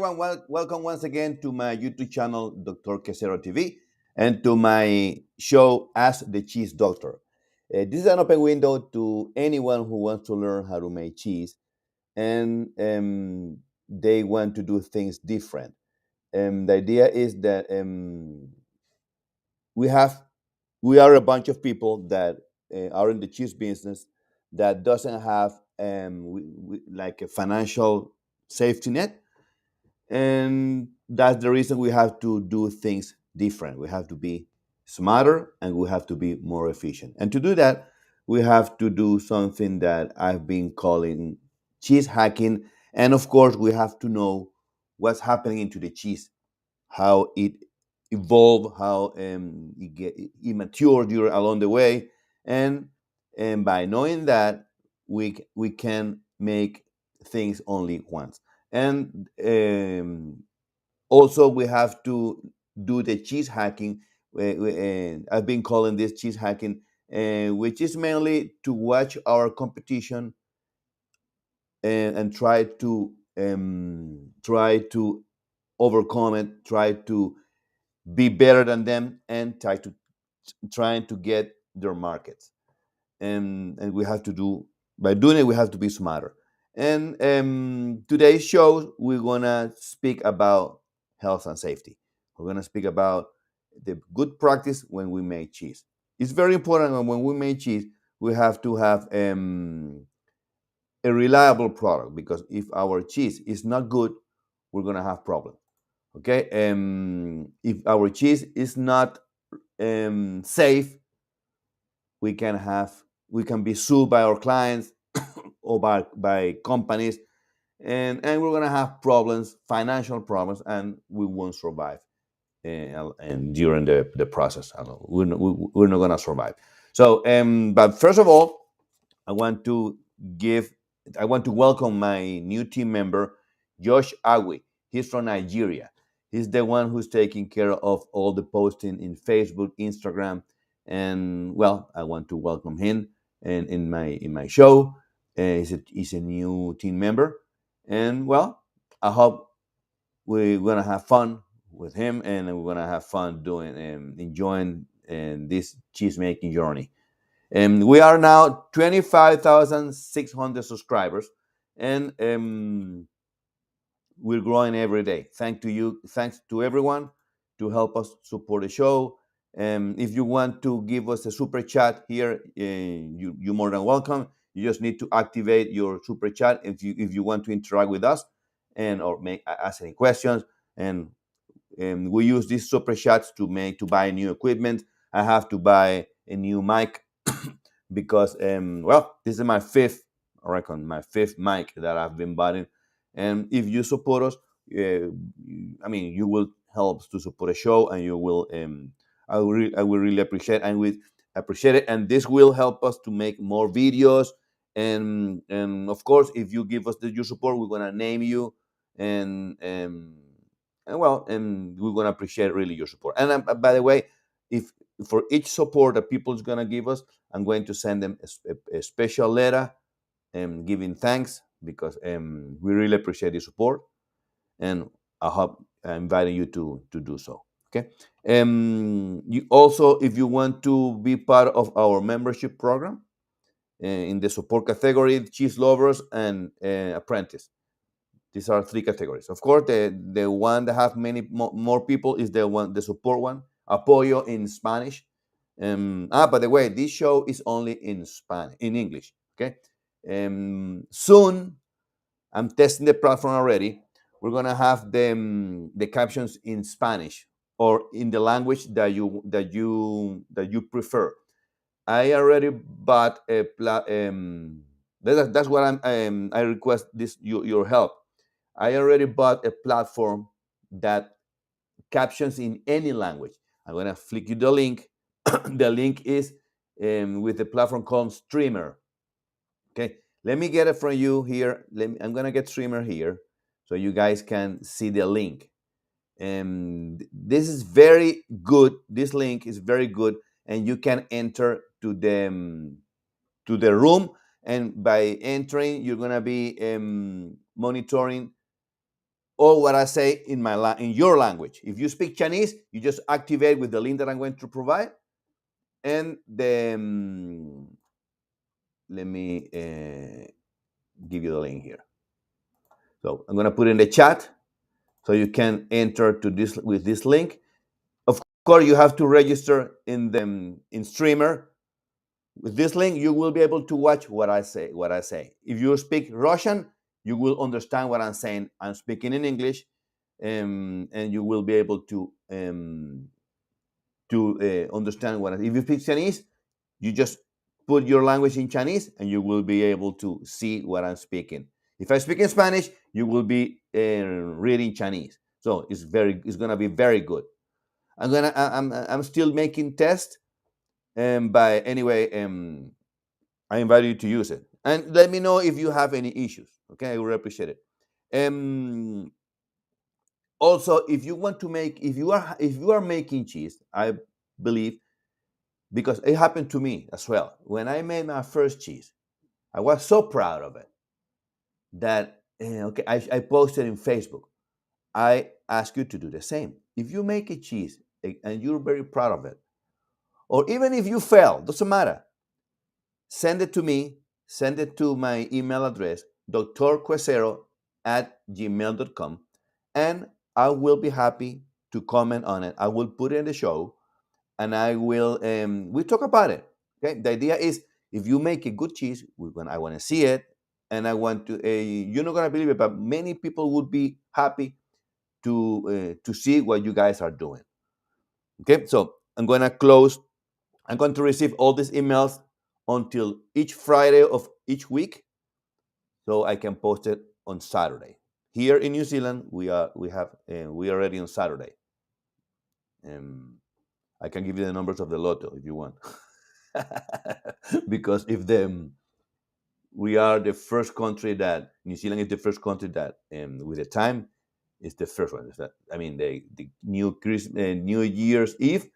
everyone. Welcome once again to my YouTube channel, Dr. Quesero TV, and to my show, Ask the Cheese Doctor. This is an open window to anyone who wants to learn how to make cheese and they want to do things different. The idea is that we have we are a bunch of people that are in the cheese business that doesn't have like a financial safety net, and that's the reason we have to do things different. We have to be smarter and we have to be more efficient, and to do that we have to do something that I've been calling cheese hacking. And of course we have to know what's happening into the cheese, how it evolved, how it matured along the way, and by knowing that we can make things only once. And also we have to do the cheese hacking. I've been calling this cheese hacking, which is mainly to watch our competition and try to overcome it, try to be better than them, and trying to get their markets. And we have to do by doing it we have to be smarter. And today's show we're gonna speak about health and safety. We're gonna speak about the good practice when we make cheese. It's very important that when we make cheese we have to have a reliable product, because if our cheese is not good we're gonna have problems. Okay, if our cheese is not safe, we can have we can be sued by our clients or by companies, and we're gonna have problems, financial problems, and we won't survive. And during the process, we're not gonna survive. So, but first of all, I want to give I want to welcome my new team member, Josh Awi. He's from Nigeria. He's the one who's taking care of all the posting in Facebook, Instagram, and well, I want to welcome him in my show. He's a new team member, and well, I hope we're gonna have fun with him, and we're gonna have fun doing and enjoying this cheese making journey. And we are now 25,600 subscribers, and we're growing every day. Thanks to everyone to help us support the show. If you want to give us a super chat here, you're more than welcome. You just need to activate your super chat if you want to interact with us and or ask any questions. And we use these super chats to buy new equipment. I have to buy a new mic because well, this is I reckon my fifth mic that I've been buying. And if you support us, I mean, you will help to support a show, and you will I will really appreciate it, and this will help us to make more videos. And of course, if you give us your support, we're gonna name you, and well, and we're gonna appreciate really your support. And by the way, if for each support that people is gonna give us, I'm going to send them a special letter giving thanks, because we really appreciate the support, and I hope I'm inviting you to do so. Okay. You also, if you want to be part of our membership program in the support category, cheese lovers and apprentice. These are three categories. Of course, the one that have many more people is the support one, apoyo in Spanish. By the way, this show is only in Spanish, in English. Okay. Soon, I'm testing the platform already. We're gonna have the captions in Spanish or in the language that you prefer. I already bought that's what I request this your help. I already bought a platform that captions in any language. I'm gonna flick you the link. The link is with the platform called Streamer. Okay, let me get it from you here. I'm gonna get Streamer here so you guys can see the link. And this is very good. This link is very good, and you can enter to the room. And by entering, you're gonna be monitoring or what I say in in your language. If you speak Chinese, you just activate with the link that I'm going to provide, and let me give you the link here. So I'm going to put in the chat so you can enter to this with this link. Of course, you have to register in the in Streamer. With this link, you will be able to watch what I say. If you speak Russian, you will understand what I'm saying. I'm speaking in English, and you will be able to understand what. If you speak Chinese, you just put your language in Chinese, and you will be able to see what I'm speaking. If I speak in Spanish, you will be reading Chinese. So it's gonna be very good. I'm still making tests, but anyway, I invite you to use it, and let me know if you have any issues. Okay, I would appreciate it. Also, if you want to make, if you are making cheese, I believe, because it happened to me as well. When I made my first cheese, I was so proud of it that okay, I posted in Facebook. I ask you to do the same. If you make a cheese and you're very proud of it, or even if you fail, doesn't matter. Send it to me. Send it to my email address, drquesero@gmail.com, and I will be happy to comment on it. I will put it in the show, and we talk about it. Okay. The idea is, if you make a good cheese, I want to see it, and I want to. You're not gonna believe it, but many people would be happy to see what you guys are doing. Okay. So I'm gonna close. I'm going to receive all these emails until each Friday of each week, so I can post it on Saturday. Here in New Zealand, we are already on Saturday. I can give you the numbers of the lotto if you want, because if we are the first country that New Zealand is the first country that with the time is the first one. Is that, I mean, the New Year's Eve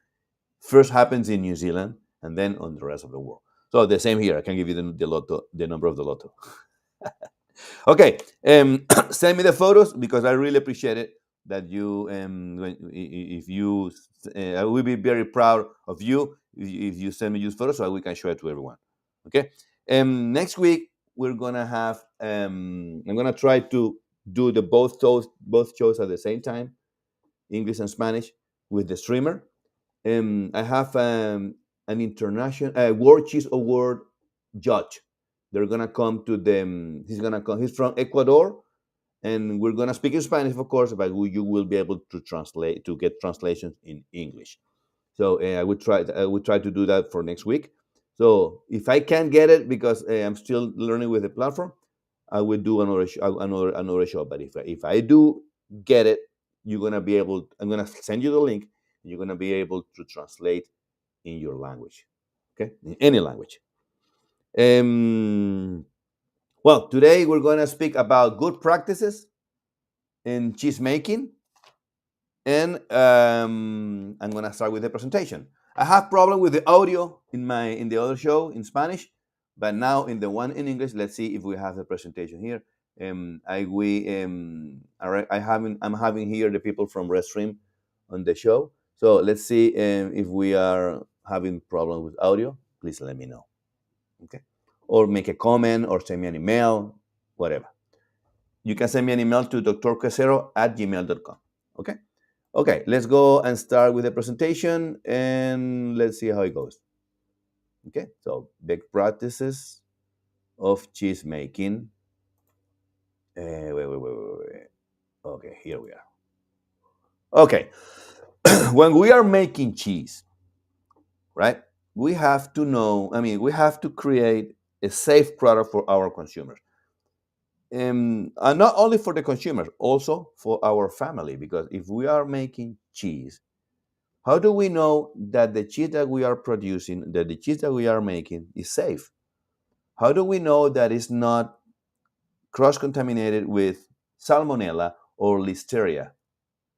first happens in New Zealand and then on the rest of the world. So the same here. I can give you the lotto, the number of the lotto. Okay, send me the photos because I really appreciate it. That you, if you, I will be very proud of you if you send me these photos so we can show it to everyone. Okay. Next week we're gonna have. I'm gonna try to do the both shows at the same time, English and Spanish, with the streamer. I have an international World Cheese Award judge. They're gonna come to them. He's gonna come. He's from Ecuador, and we're gonna speak in Spanish, of course, but you will be able to translate to get translations in English. So I would try. I would try to do that for next week. So if I can't get it because I'm still learning with the platform, I will do another show. But if I do get it, you're gonna be able. I'm gonna send you the link. You're gonna be able to translate in your language, okay, in any language. Well, today we're going to speak about good practices in cheese making, and I'm going to start with the presentation. I have problem with the audio in the other show in Spanish, but now in the one in English, let's see if we have the presentation here. I'm having here the people from Restream on the show, so let's see if we are having problems with audio. Please let me know, okay? Or make a comment or send me an email, whatever. You can send me an email to drquesero@gmail.com. Okay? Okay, let's go and start with the presentation and let's see how it goes. Okay, so big practices of cheese making. Wait. Okay, here we are. Okay, when we are making cheese, right, we have to know, we have to create a safe product for our consumers. And not only for the consumers, also for our family, because if we are making cheese, how do we know that the cheese that we are producing, that the cheese that we are making is safe? How do we know that it's not cross-contaminated with salmonella or listeria?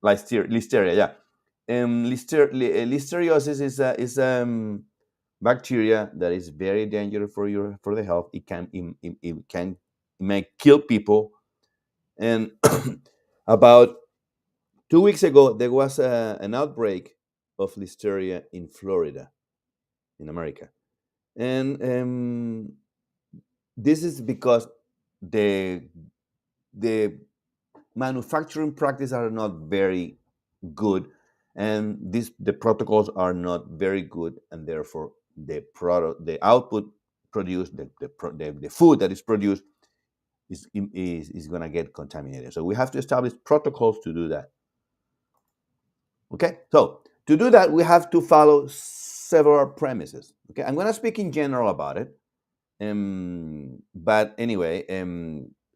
Listeria, yeah. Listeriosis is bacteria that is very dangerous for the health. It can make kill people. And About 2 weeks ago, there was an outbreak of listeria in Florida, in America. And this is because the the manufacturing practices are not very good, and the protocols are not very good, and therefore the output produced, the food that is produced is going to get contaminated. So we have to establish protocols to do that. Okay, so to do that, we have to follow several premises. Okay, I'm going to speak in general about it. But anyway,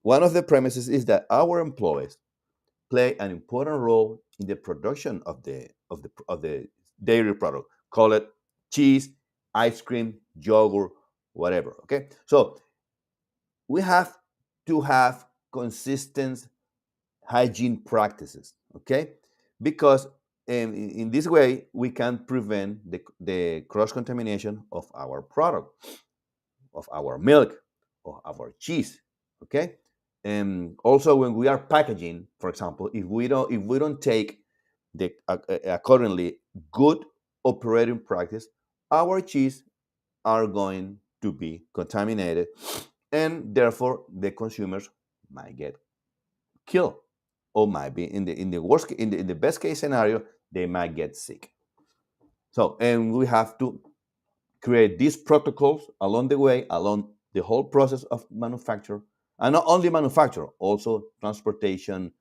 one of the premises is that our employees play an important role in the production of the dairy product. Call it cheese, ice cream, yogurt, whatever. Okay, so we have to have consistent hygiene practices. Okay, because in this way we can prevent the cross contamination of our product, of our milk, of our cheese. Okay. Also, when we are packaging, for example, if we don't take the accordingly good operating practice, our cheese are going to be contaminated, and therefore the consumers might get killed, or might be in the worst in the best case scenario, they might get sick. So, and we have to create these protocols along the way, along the whole process of manufacture, and not only manufacture, also transportation.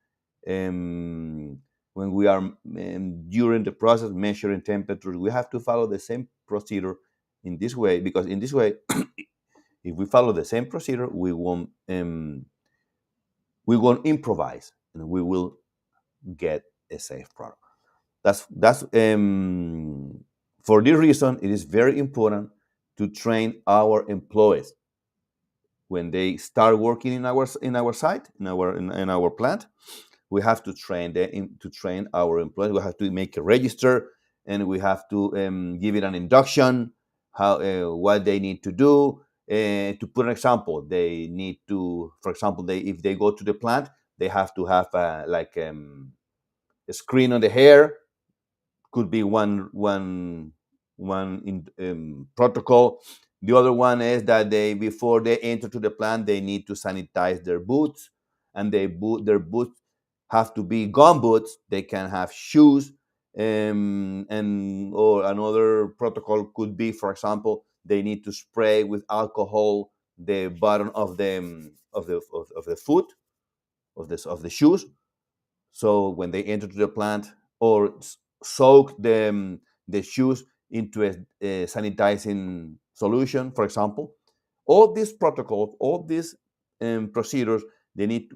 Um, when we are during the process measuring temperatures, we have to follow the same procedure in this way, because in this way, if we follow the same procedure, we won't improvise, and we will get a safe product. That's for this reason, it is very important to train our employees when they start working in our site, in our plant. We have to train our employees. We have to make a register, and we have to give it an induction, how what they need to do. To put an example, they need to, for example, if they go to the plant, they have to have like a screen on the hair. Could be one in protocol. The other one is that they, before they enter to the plant, they need to sanitize their boots, and their boots have to be gum boots. They can have shoes, and or another protocol could be, for example, they need to spray with alcohol the bottom of the foot, of the shoes, so when they enter to the plant, or soak the shoes into a sanitizing solution, for example. All these protocols, all these procedures, we need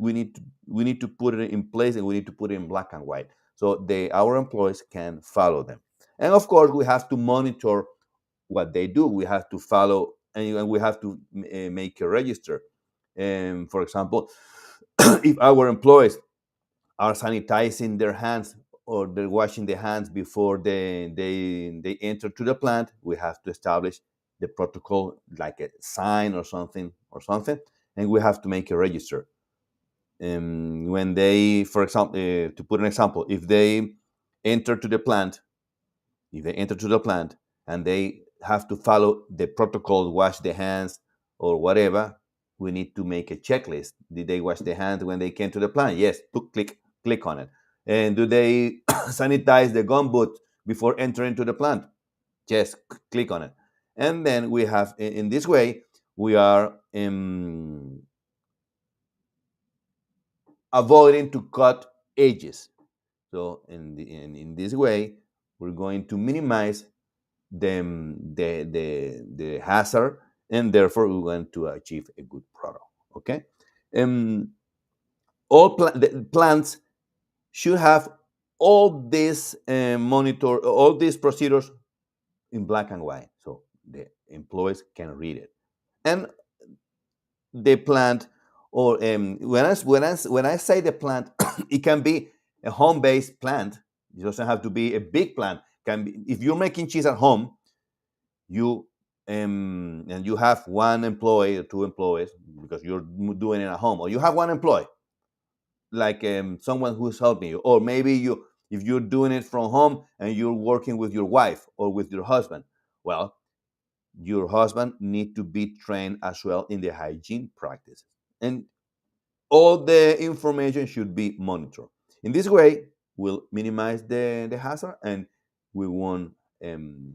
to put it in place, and we need to put it in black and white, so our employees can follow them. And of course, we have to monitor what they do. We have to follow, and we have to make a register. For example, if our employees are sanitizing their hands, or they're washing their hands before they enter to the plant, we have to establish the protocol, like a sign or something, and we have to make a register. When they, for example, to put an example, enter to the plant, if they enter to the plant and they have to follow the protocol, wash their hands or whatever, we need to make a checklist. Did they wash their hands when they came to the plant? Yes. Click on it. And do they sanitize the gum boot before entering to the plant? Yes. Click on it. And then we have, in this way, we are avoiding to cut edges. So in this way, we're going to minimize the hazard, and therefore we want to achieve a good product. Okay. um, the plants should have all these procedures in black and white, so the employees can read it. And the plant, or when I say the plant, it can be a home-based plant. It doesn't have to be a big plant. Can be, if you're making cheese at home, you and you have one employee or two employees, because you're doing it at home, or you have one employee. like someone who's helping you, or maybe if you're doing it from home and you're working with your wife or with your husband, well, your husband need to be trained as well in the hygiene practices, and all the information should be monitored. In this way, we'll minimize the hazard and we won't um,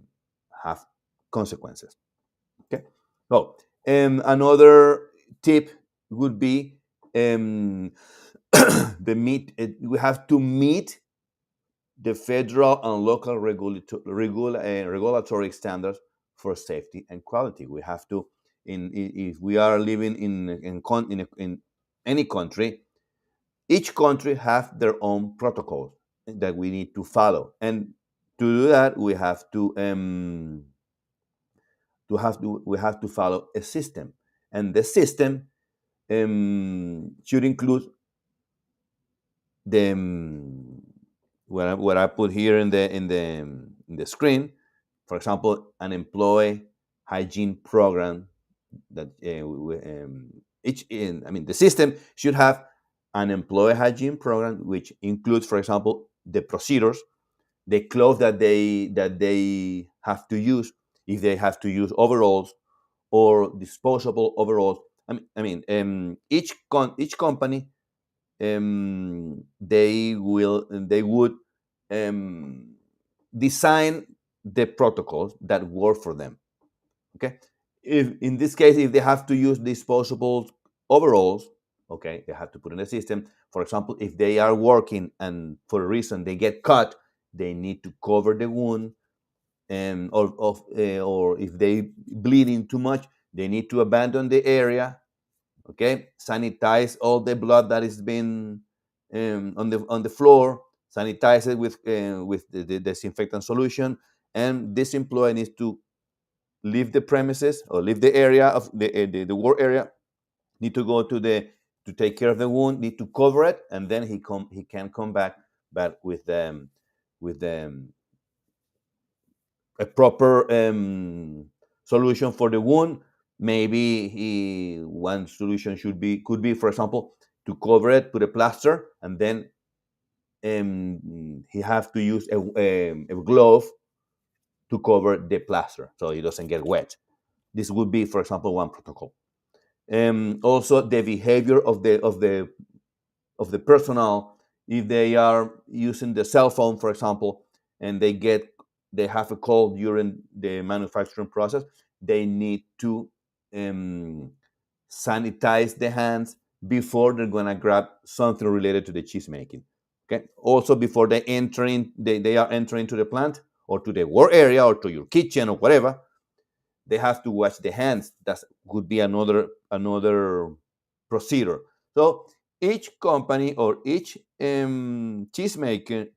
have consequences. Okay. So, another tip would be um, we have to meet the federal and local regulatory standards for safety and quality. We have to, if we are living in any country, each country have their own protocols that we need to follow, and to do that, we have to follow a system, and the system should include the what I put here in the screen. For example, an employee hygiene program that the system should have an employee hygiene program which includes, for example, the procedures, the clothes that they have to use, if they have to use overalls or disposable overalls. Each company, they would um, design the protocols that work for them. Okay, if in this case, if they have to use disposable overalls, okay, they have to put in the system. For example, if they are working and for a reason they get cut, they need to cover the wound, and or if they bleeding too much, they need to abandon the area. Okay, sanitize all the blood that is been on the floor, sanitize it with the disinfectant solution, and this employee needs to leave the premises or leave the area of the work area, need to go to take care of the wound, need to cover it, and then he can come back, but with a proper solution for the wound. Maybe one solution could be, for example, to cover it, put a plaster, and then he have to use a glove to cover the plaster so it doesn't get wet. This would be, for example, one protocol. Also, the behavior of the personnel, if they are using the cell phone, for example, and they have a call during the manufacturing process, they need to um, sanitize the hands before they're going to grab something related to the cheese making. Okay. Also, before they are entering to the plant or to the work area or to your kitchen or whatever, they have to wash the hands. That could be another procedure. So each company or each cheesemaker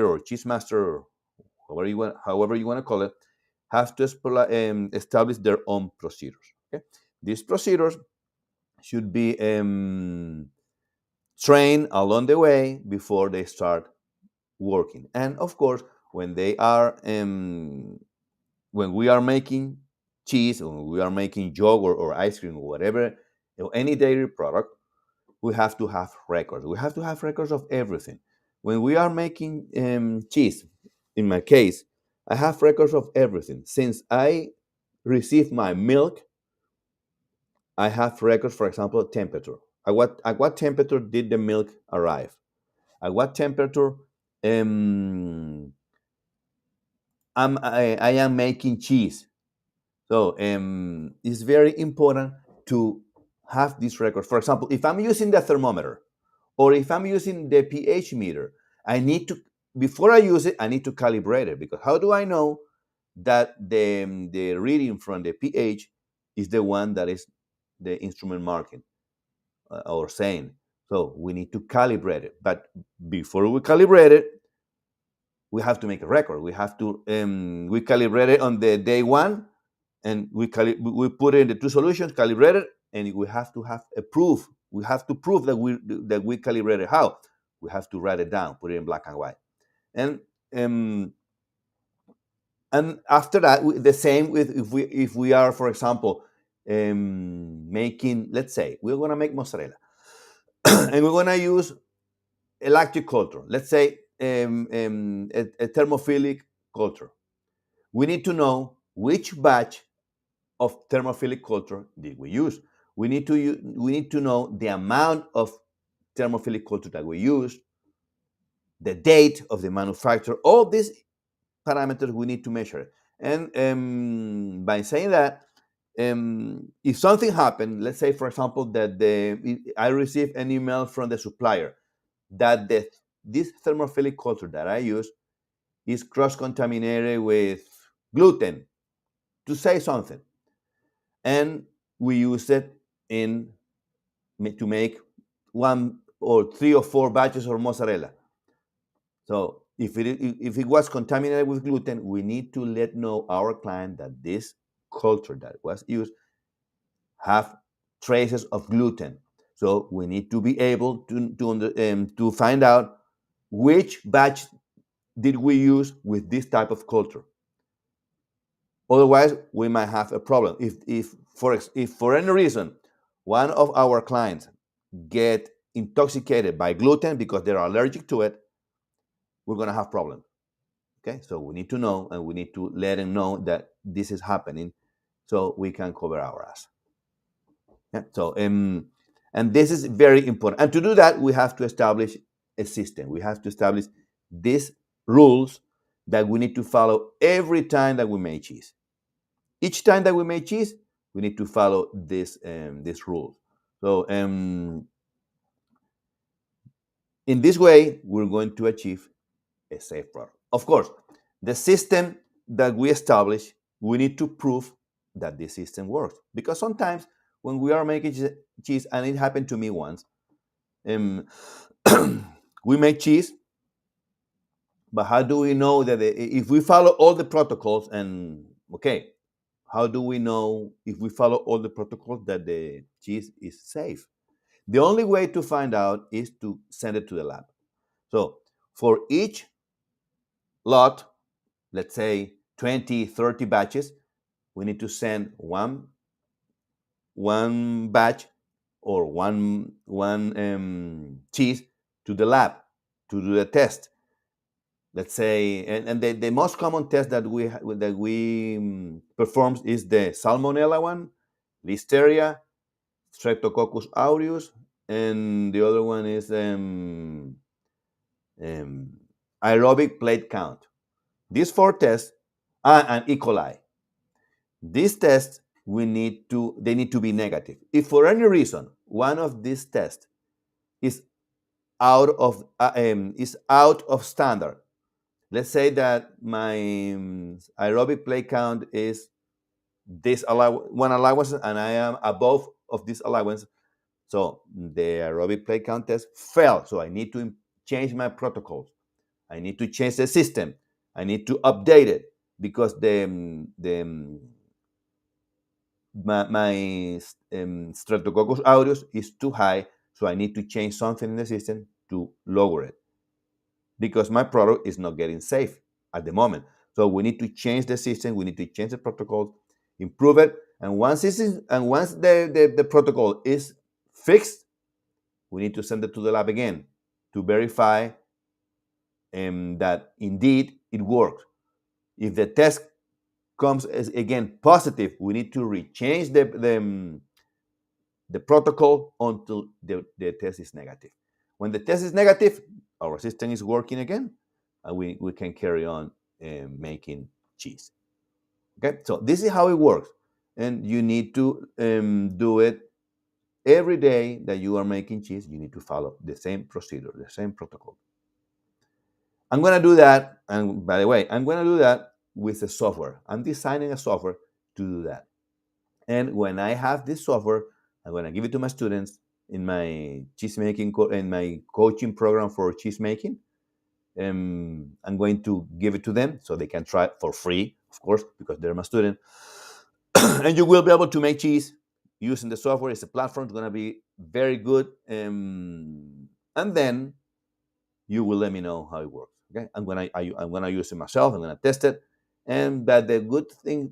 or cheese master, however you want to call it, have to establish their own procedures. Okay? These procedures should be trained along the way before they start working. And of course, when they are when we are making cheese, or we are making yogurt or ice cream or whatever, any dairy product, we have to have records. We have to have records of everything. When we are making cheese, in my case, I have records of everything. Since I receive my milk, I have records, for example, temperature. At what temperature did the milk arrive? At what temperature I am making cheese? So it's very important to have this record. For example, if I'm using the thermometer or if I'm using the pH meter, I need to, before I use it, I need to calibrate it, because how do I know that the reading from the pH is the one that is the instrument marking or saying? So we need to calibrate it. But before we calibrate it, we have to make a record. We have to we calibrate it on the day one, and we put in the two solutions, calibrate it, and we have to have a proof. We have to prove that we calibrated. How? We have to write it down, put it in black and white, and um, and after that, the same with if we are, for example, making. Let's say we're gonna make mozzarella, and we're gonna use a lactic culture, let's say a thermophilic culture. We need to know which batch of thermophilic culture did we use. We need to know the amount of thermophilic culture that we used, the date of the manufacturer. All these parameters we need to measure. And by saying that, if something happened, let's say, for example, that I received an email from the supplier that this thermophilic culture that I use is cross-contaminated with gluten, to say something, and we use it in to make one or three or four batches of mozzarella. So if it was contaminated with gluten, we need to let know our client that this culture that was used have traces of gluten. So we need to be able to find out which batch did we use with this type of culture. Otherwise, we might have a problem. If for any reason one of our clients get intoxicated by gluten because they're allergic to it, we're going to have problems. Okay, so we need to know, and we need to let them know that this is happening, so we can cover our ass. Yeah. So and this is very important. And to do that, we have to establish a system. We have to establish these rules that we need to follow every time that we make cheese. Each time that we make cheese, we need to follow this rule. So in this way, we're going to achieve a safe product. Of course, the system that we establish, we need to prove that the system works. Because sometimes when we are making cheese, and it happened to me once, um, we make cheese, but how do we know that if we follow all the protocols, and okay, how do we know if we follow all the protocols that the cheese is safe? The only way to find out is to send it to the lab. So for each lot, let's say 20, 30 batches, we need to send one batch or one cheese to the lab to do the test. Let's say, and the most common test that we perform is the Salmonella one, Listeria, Streptococcus aureus, and the other one is um, aerobic plate count. These four tests, and E. coli. These tests they need to be negative. If for any reason one of these tests is out of standard, let's say that my aerobic plate count is one allowance, and I am above of this allowance, so the aerobic plate count test failed. So I need to change my protocols. I need to change the system. I need to update it because my Streptococcus aureus is too high, so I need to change something in the system to lower it because my product is not getting safe at the moment. So we need to change the system, we need to change the protocol, improve it, and once the protocol is fixed, we need to send it to the lab again to verify that indeed it works. If the test comes as again positive, we need to rechange the protocol until the test is negative. When the test is negative, our system is working again, and we can carry on making cheese. Okay, so this is how it works, and you need to do it every day that you are making cheese. You need to follow the same procedure, the same protocol. I'm going to do that, and by the way, I'm going to do that with a software. I'm designing a software to do that. And when I have this software, I'm going to give it to my students in my in my coaching program for cheese making. I'm going to give it to them so they can try it for free, of course, because they're my student. And you will be able to make cheese using the software. It's a platform. It's going to be very good. And then you will let me know how it works. Okay, I'm gonna use it myself. I'm gonna test it. And but the good thing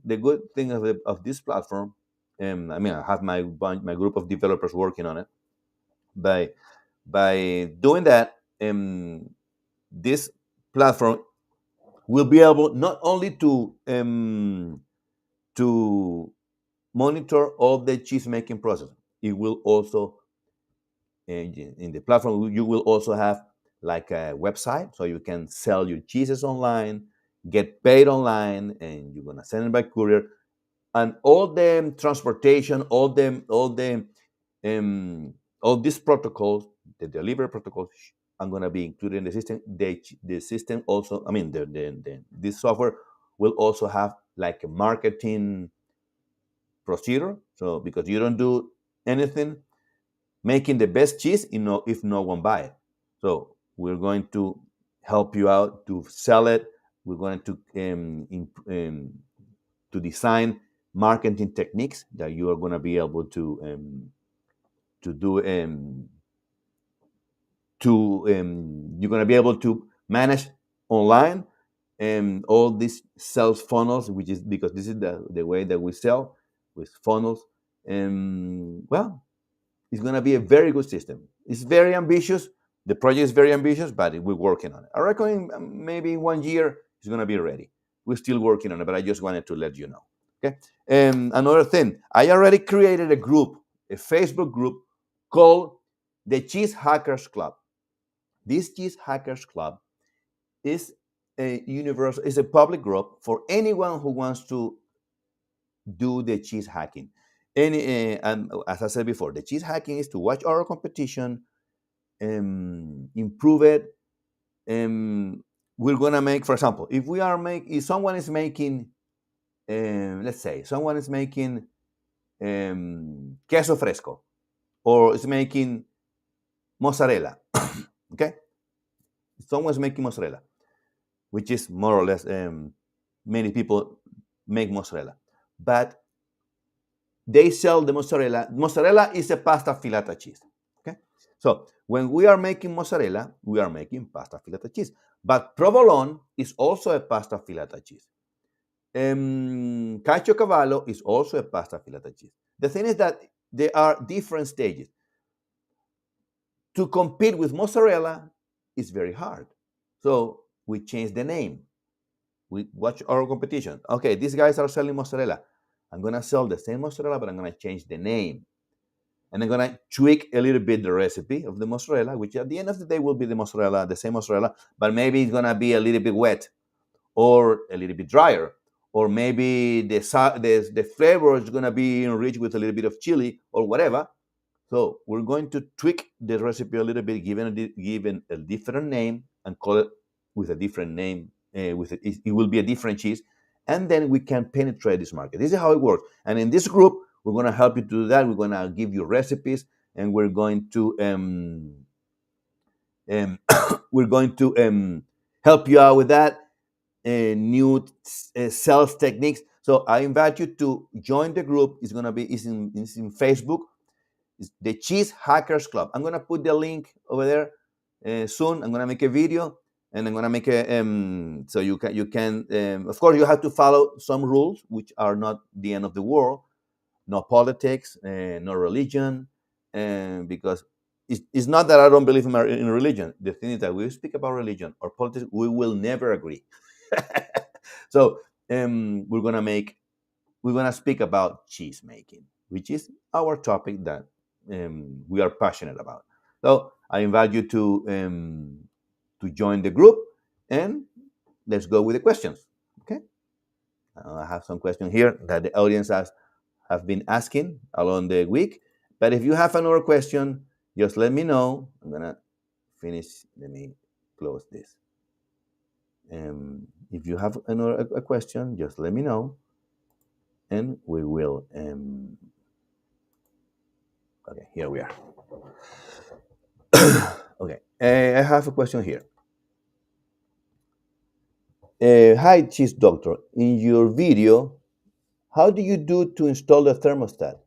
of this platform, I mean, I have my group of developers working on it. By doing that, um, this platform will be able not only to monitor all the cheese making process, it will also in the platform you will also have like a website so you can sell your cheeses online, get paid online, and you're gonna send it by courier, and all the transportation, um, all these protocols, the delivery protocols, I'm gonna be included in the system. The system also, I mean, this software will also have like a marketing procedure. So because you don't do anything, making the best cheese, if no one buy it. So we're going to help you out to sell it. We're going to design marketing techniques that you are going to be able to do you're going to be able to manage online and all these sales funnels, which is because this is the way that we sell with funnels. And well, it's going to be a very good system. It's very ambitious. The project is very ambitious, but we're working on it. I reckon maybe in 1 year it's going to be ready. We're still working on it, but I just wanted to let you know. Okay. Another thing, I already created a group, a Facebook group called the Cheese Hackers Club. This Cheese Hackers Club is is a public group for anyone who wants to do the cheese hacking. And as I said before, the cheese hacking is to watch our competition, improve it. We're gonna make, for example, if someone is making, let's say, someone is making queso fresco, or is making mozzarella. Okay, someone's making mozzarella, which is more or less many people make mozzarella, but they sell the mozzarella. Mozzarella is a pasta filata cheese. Okay, so when we are making mozzarella, we are making pasta filata cheese. But provolone is also a pasta filata cheese. Caciocavallo is also a pasta filata cheese. The thing is that there are different stages. To compete with mozzarella is very hard. So we change the name. We watch our competition. Okay, these guys are selling mozzarella. I'm gonna sell the same mozzarella, but I'm gonna change the name. And I'm gonna tweak a little bit the recipe of the mozzarella, which at the end of the day will be the same mozzarella, but maybe it's gonna be a little bit wet or a little bit drier, or maybe the flavor is gonna be enriched with a little bit of chili or whatever. So we're going to tweak the recipe a little bit, given a different name, and call it with a different name. It will be a different cheese, and then we can penetrate this market. This is how it works. And in this group, we're going to help you to do that. We're going to give you recipes, and we're going to help you out with that. New sales techniques. So I invite you to join the group. It's in Facebook. It's the Cheese Hackers Club. I'm gonna put the link over there soon. I'm gonna make a video, and I'm gonna make a so you can of course you have to follow some rules which are not the end of the world. No politics, no religion, because it's not that I don't believe in religion. The thing is that we speak about religion or politics, we will never agree. So we're gonna speak about cheese making, which is our topic that we are passionate about. So I invite you to join the group, and let's go with the questions. Okay, I have some questions here that the audience have been asking along the week. But if you have another question, just let me know. I'm gonna finish. Let me close this. If you have another a question, just let me know, and we will. Okay, here we are. Okay, I have a question here. Hi, Cheese Doctor. In your video, how do you do to install the thermostat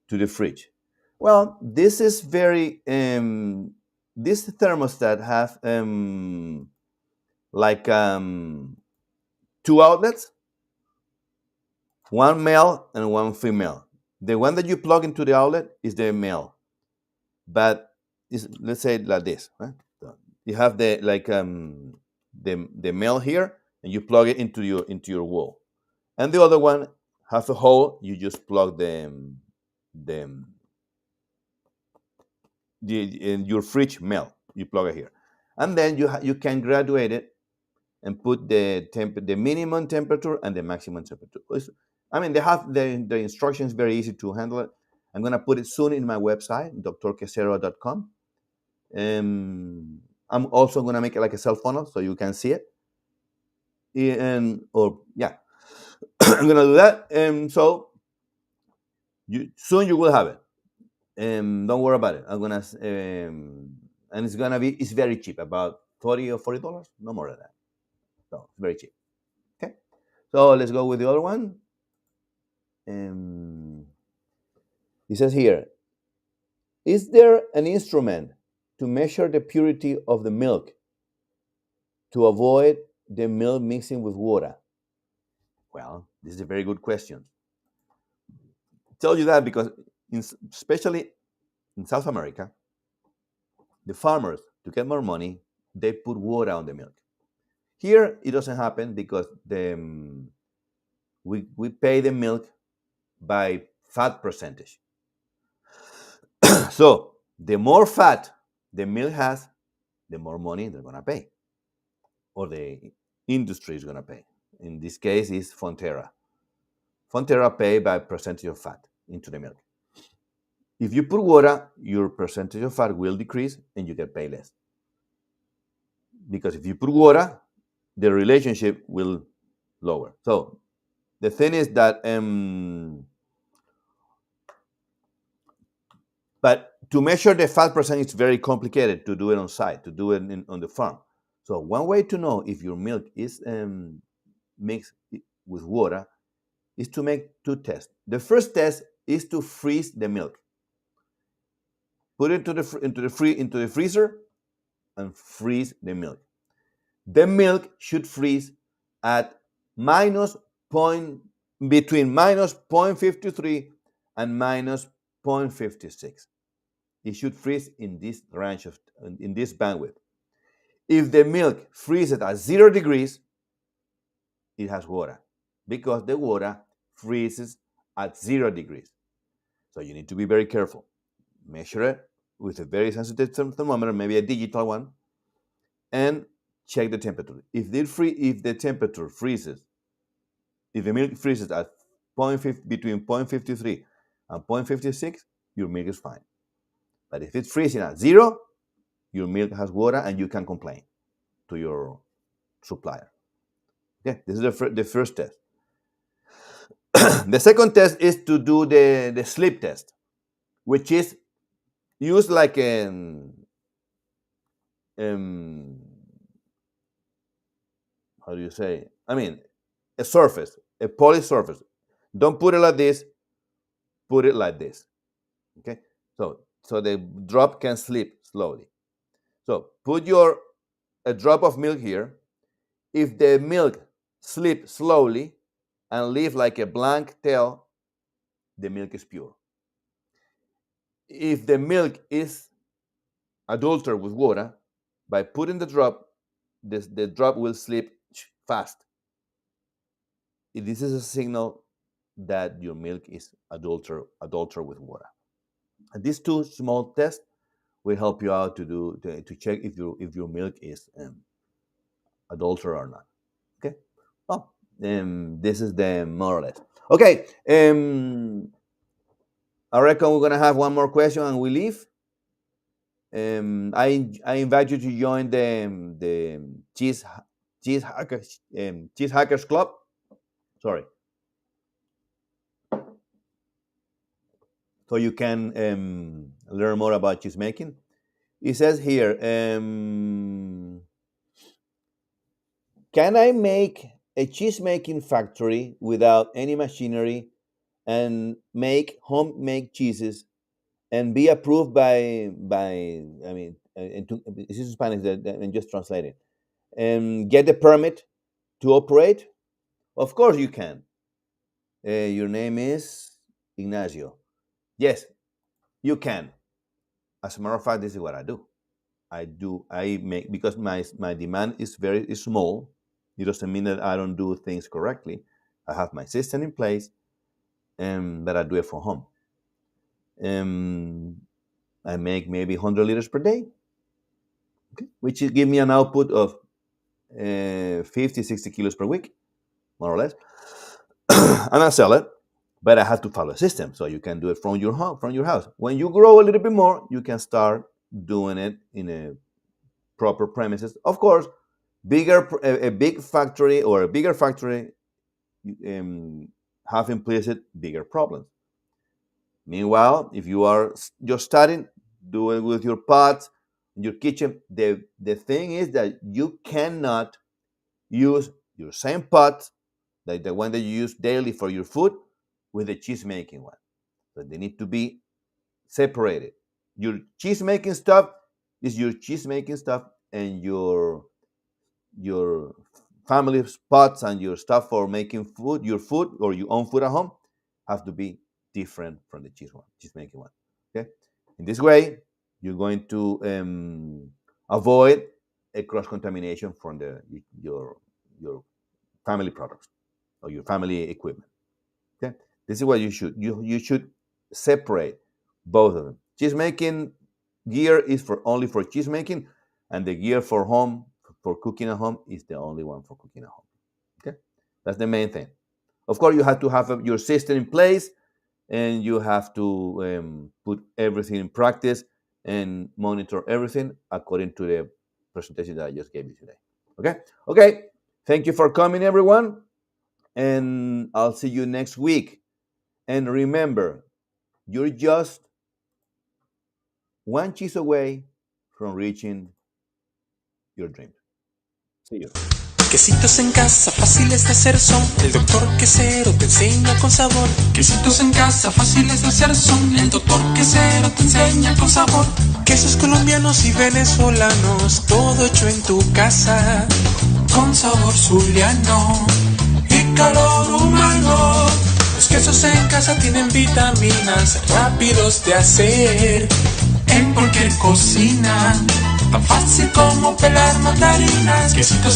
to the fridge? Well, this is very. This thermostat have like two outlets, one male and one female. The one that you plug into the outlet is the male, but let's say it like this. Right? you have the like the male here, and you plug it into your wall. And the other one has a hole. You just plug the in your fridge male. You plug it here, and then you can graduate it and put the minimum temperature and the maximum temperature. I mean, they have the instructions very easy to handle it. I'm gonna put it soon in my website, drquesero.com. I'm also gonna make it like a cell funnel so you can see it. And or yeah, I'm gonna do that. And so soon you will have it. Don't worry about it. I'm gonna and it's very cheap, about $30 or $40, no more than that. So it's very cheap. Okay. So let's go with the other one. It says here, is there an instrument to measure the purity of the milk to avoid the milk mixing with water? Well, this is a very good question. I tell you that because, especially in South America, the farmers, to get more money, they put water on the milk. Here, it doesn't happen because we pay the milk by fat percentage. So the more fat the milk has, the more money they're gonna pay, or the industry is gonna pay. In this case, is Fonterra. Fonterra pay by percentage of fat into the milk. If you put water, your percentage of fat will decrease and you get paid less. Because if you put water, the relationship will lower. So the thing is that, but to measure the fat percent, it's very complicated to do it on site, to do it on the farm. So one way to know if your milk is mixed with water is to make two tests. The first test is to freeze the milk. Put it into the freezer and freeze the milk. The milk should freeze at minus point between minus 0.53 and minus 0.56. It should freeze in this range in this bandwidth. If the milk freezes at 0 degrees, it has water because the water freezes at 0 degrees. So you need to be very careful. Measure it with a very sensitive thermometer, maybe a digital one, and check the temperature. If the temperature freezes, if the milk freezes at between 0.53 and 0.56, your milk is fine. But if it's freezing at 0, your milk has water and you can complain to your supplier. Okay, this is the first test. The second test is to do the sleep test, which is use like um, how do you say? I mean, a surface, a polished surface. Don't put it like this. Put it like this. Okay. So the drop can slip slowly. So put a drop of milk here. If the milk slips slowly and leave like a blank tail, the milk is pure. If the milk is adulterated with water, by putting the drop, the drop will slip fast. This is a signal that your milk is adulterated with water. And these two small tests will help you out to check if your milk is adulterated or not. Okay. Well, this is the more or less. Okay. I reckon we're gonna have one more question and we leave. I invite you to join the cheese hackers club. Sorry. So you can learn more about cheese making. It says here, can I make a cheese making factory without any machinery and make homemade cheeses and be approved by I mean, this is Spanish and just translate it, and get the permit to operate? Of course you can. Your name is Ignacio. Yes, you can. As a matter of fact, this is what I do. I make, because my demand is very small. It doesn't mean that I don't do things correctly. I have my system in place, but I do it from home. I make maybe 100 liters per day, okay, which is give me an output of 50, 60 kilos per week, more or less. And I sell it, but I have to follow a system. So you can do it from your home, from your house. When you grow a little bit more, you can start doing it in a proper premises. Of course, a big factory or a bigger factory have implicit bigger problems. Meanwhile, if you are just starting, do it with your pots, your kitchen. The thing is that you cannot use your same pot, like the one that you use daily for your food, with the cheese making one. So they need to be separated. Your cheese making stuff is your cheese making stuff, and your family pots and your stuff for making food, your food or your own food at home, have to be different from the cheese making one. Okay. In this way, you're going to avoid a cross contamination from your family products or your family equipment. Okay, this is what you should separate both of them. Cheese making gear is only for cheese making, and the gear for cooking at home is the only one for cooking at home. Okay, that's the main thing. Of course, you have to have your system in place, and you have to put everything in practice and monitor everything according to the presentation that I just gave you today. Okay. Thank you for coming, everyone, and I'll see you next week. And remember, you're just one cheese away from reaching your dream. See you. Quesitos en casa, fáciles de hacer son. El doctor Quesero te enseña con sabor. Quesitos en casa, fáciles de hacer son. El doctor Quesero te enseña con sabor. Quesos colombianos y venezolanos, todo hecho en tu casa, con sabor zuliano y calor humano. Los quesos en casa tienen vitaminas, rápidos de hacer, en cualquier cocina, tan fácil como pelar mandarinas. Quesitos